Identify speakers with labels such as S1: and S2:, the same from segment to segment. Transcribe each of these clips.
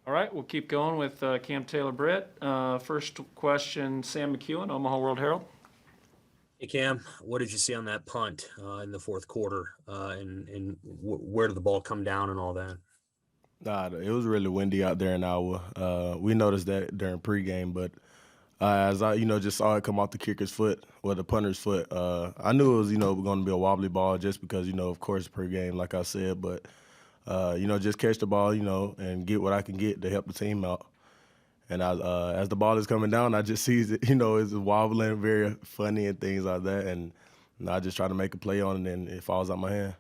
S1: All right, we'll keep going with Cam Taylor-Britt. First question, Sam McEwen, Omaha World Herald.
S2: Hey Cam, what did you see on that punt in the fourth quarter, and where did the ball come down and all that?
S3: It was really windy out there in Iowa. We noticed that during pregame, but as I, just saw it come off the kicker's foot or the punter's foot, I knew it was, going to be a wobbly ball just because, of course, pregame, like I said, but, just catch the ball, and get what I can get to help the team out. And as the ball is coming down, I just see it, it's wobbling, very funny and things like that. And I just try to make a play on it, and it falls out my hand.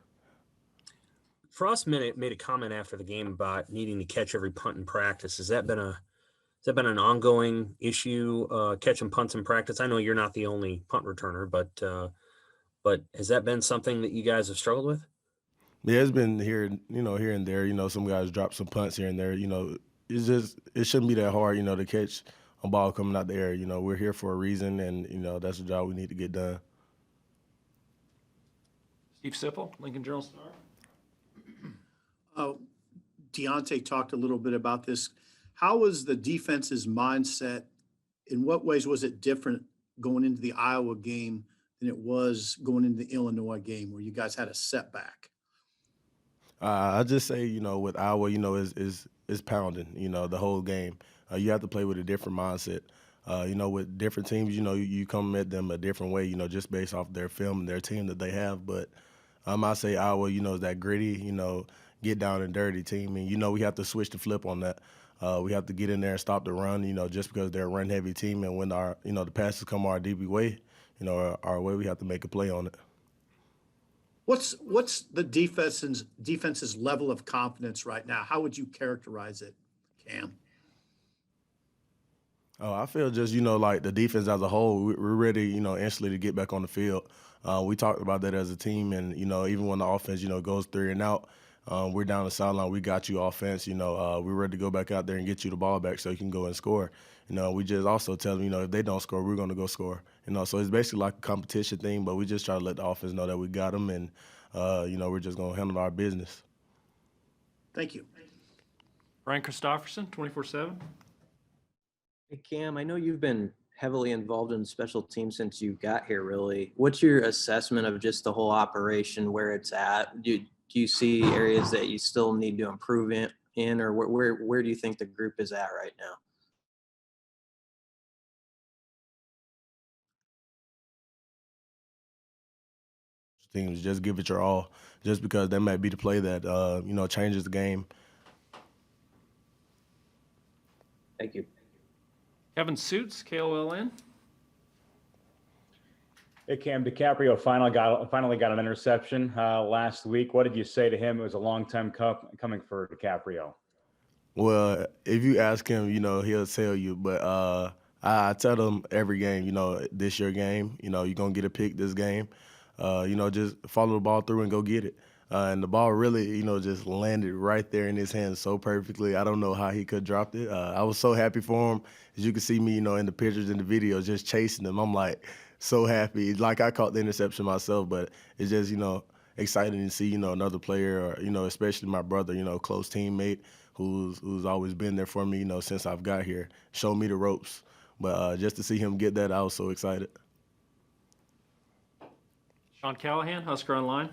S2: Frost made a comment after the game about needing to catch every punt in practice. Has that been an ongoing issue, catching punts in practice? I know you're not the only punt returner, but has that been something that you guys have struggled with?
S3: Yeah, it's been here, here and there. Some guys drop some punts here and there. It shouldn't be that hard, to catch a ball coming out the air. We're here for a reason, and that's the job we need to get done.
S1: Steve Sipple, Lincoln Journal-Star.
S4: Deontay talked a little bit about this. How was the defense's mindset? In what ways was it different going into the Iowa game than it was going into the Illinois game where you guys had a setback?
S3: I just say, with Iowa, is pounding, the whole game. You have to play with a different mindset. With different teams, you come at them a different way, just based off their film and their team that they have. But I say Iowa, is that gritty, get down and dirty team. And, we have to switch the flip on that. We have to get in there and stop the run, just because they're a run-heavy team. And when the passes come our DB way, our way, we have to make a play on it.
S4: What's the defense's level of confidence right now? How would you characterize it, Cam?
S3: Oh, I feel just, like the defense as a whole, we're ready, instantly to get back on the field. We talked about that as a team, and, even when the offense, goes 3 and out, we're down the sideline, we got you offense, we're ready to go back out there and get you the ball back so you can go and score. We just also tell them, if they don't score, we're going to go score. So it's basically like a competition thing, but we just try to let the offense know that we got them, and, we're just going to handle our business.
S4: Thank you.
S1: Brian Christopherson, 24/7.
S5: Hey, Cam, I know you've been heavily involved in special teams since you got here, really. What's your assessment of just the whole operation, where it's at? Do you see areas that you still need to improve in or where do you think the group is at right now?
S3: Teams, just give it your all, just because that might be the play that, changes the game.
S5: Thank you.
S1: Kevin Suits, KOLN.
S6: Hey Cam, Dicaprio finally got an interception last week. What did you say to him? It was a long time coming for Dicaprio.
S3: Well, if you ask him, he'll tell you. But I tell him every game, this your game. You're going to get a pick this game. Just follow the ball through and go get it. And the ball really, just landed right there in his hands so perfectly. I don't know how he could have dropped it. I was so happy for him. As you can see me, in the pictures and the videos, just chasing him. I'm like so happy. Like I caught the interception myself, but it's just, exciting to see, another player or, especially my brother, close teammate who's always been there for me, since I've got here, show me the ropes. But just to see him get that, I was so excited.
S1: Sean Callahan, Husker Online.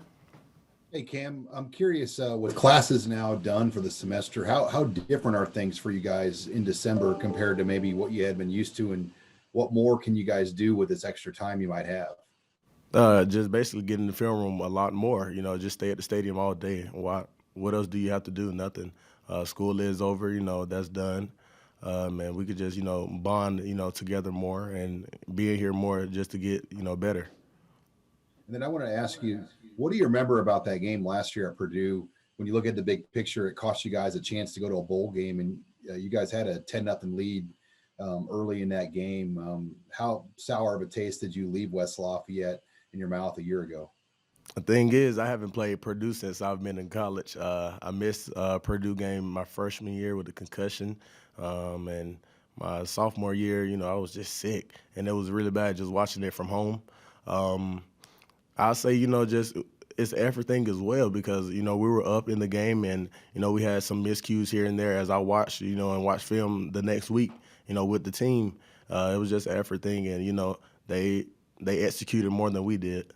S7: Hey Cam, I'm curious, with classes now done for the semester, how different are things for you guys in December compared to maybe what you had been used to, and what more can you guys do with this extra time you might have?
S3: Just basically get in the film room a lot more, just stay at the stadium all day. What else do you have to do? Nothing. School is over, that's done. And we could just, bond, together more and be in here more just to get, better.
S7: And then I want to ask you, what do you remember about that game last year at Purdue? When you look at the big picture, it cost you guys a chance to go to a bowl game, and you guys had a 10-0 lead early in that game. How sour of a taste did you leave West Lafayette in your mouth a year ago?
S3: The thing is, I haven't played Purdue since I've been in college. I missed Purdue game my freshman year with a concussion, and my sophomore year, I was just sick, and it was really bad just watching it from home. I'll say, just it's everything as well because we were up in the game and we had some miscues here and there as I watched and watched film the next week with the team. It was just everything, and they executed more than we did.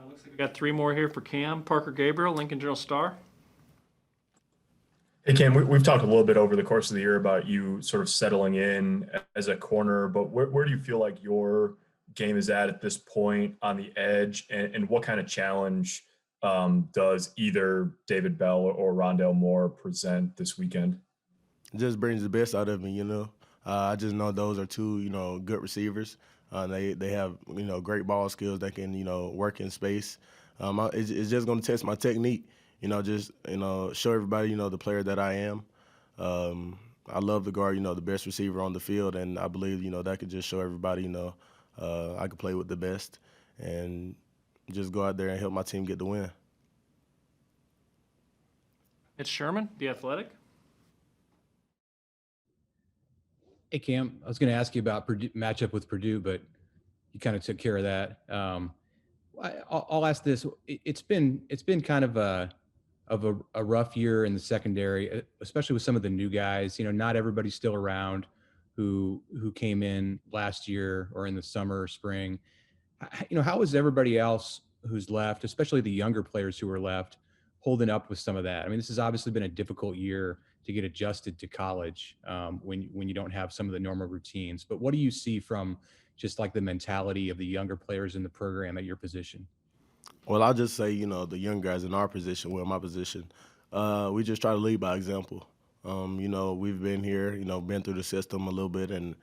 S1: Looks like we got 3 more here for Cam. Parker Gabriel, Lincoln Journal-Star.
S8: Hey, Cam, we've talked a little bit over the course of the year about you sort of settling in as a corner, but where do you feel like your game is at this point on the edge, and what kind of challenge does either David Bell or Rondale Moore present this weekend?
S3: It just brings the best out of me. I just know those are 2 good receivers. They have great ball skills that can work in space. It's just going to test my technique. Just show everybody the player that I am. I love to guard the best receiver on the field, and I believe that could just show everybody I could play with the best and just go out there and help my team get the win.
S1: Mitch Sherman, The Athletic.
S9: Hey, Cam, I was going to ask you about matchup with Purdue, but you kind of took care of that. I'll ask this. It's been kind of a rough year in the secondary, especially with some of the new guys. Not everybody's still around who came in last year or in the summer or spring. How is everybody else who's left, especially the younger players who are left, holding up with some of that? I mean, this has obviously been a difficult year to get adjusted to college when you don't have some of the normal routines. But what do you see from just like the mentality of the younger players in the program at your position?
S3: Well, I'll just say, the young guys in our position, my position, we just try to lead by example. We've been here, been through the system a little bit, and,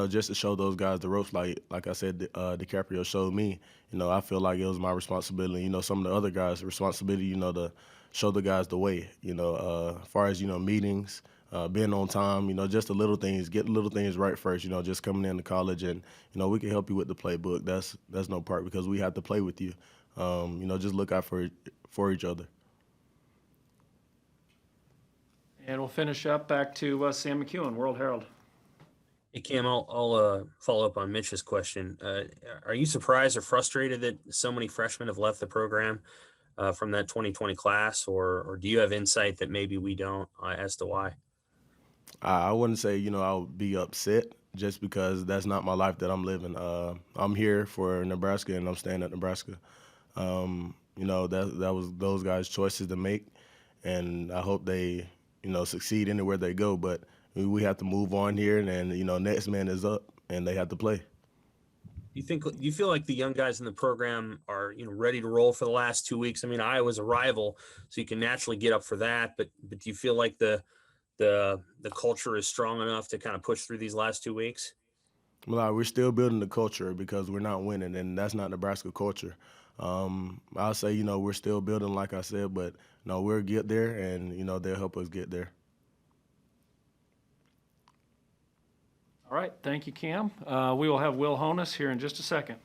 S3: just to show those guys the ropes, like I said, Dicaprio showed me, I feel like it was my responsibility, some of the other guys' responsibility, to show the guys the way, as far as, meetings, being on time, just the little things, get the little things right first, just coming into college, and, we can help you with the playbook. That's no part because we have to play with you. Just look out for each other.
S1: And we'll finish up back to Sam McEwen, World Herald.
S2: Hey, Cam, I'll follow up on Mitch's question. Are you surprised or frustrated that so many freshmen have left the program from that 2020 class, or do you have insight that maybe we don't as to why?
S3: I wouldn't say, I would be upset just because that's not my life that I'm living. I'm here for Nebraska and I'm staying at Nebraska. That was those guys' choices to make, and I hope they, succeed anywhere they go. But we have to move on here, and next man is up, and they have to play.
S2: Do you feel like the young guys in the program are ready to roll for the last 2 weeks? I mean, Iowa's a rival, so you can naturally get up for that. But do you feel like the culture is strong enough to kind of push through these last 2 weeks?
S3: Well, we're still building the culture because we're not winning, and that's not Nebraska culture. I'll say, we're still building, like I said, but we'll get there, and they'll help us get there.
S1: All right, thank you, Cam. We will have Will Honus here in just a second.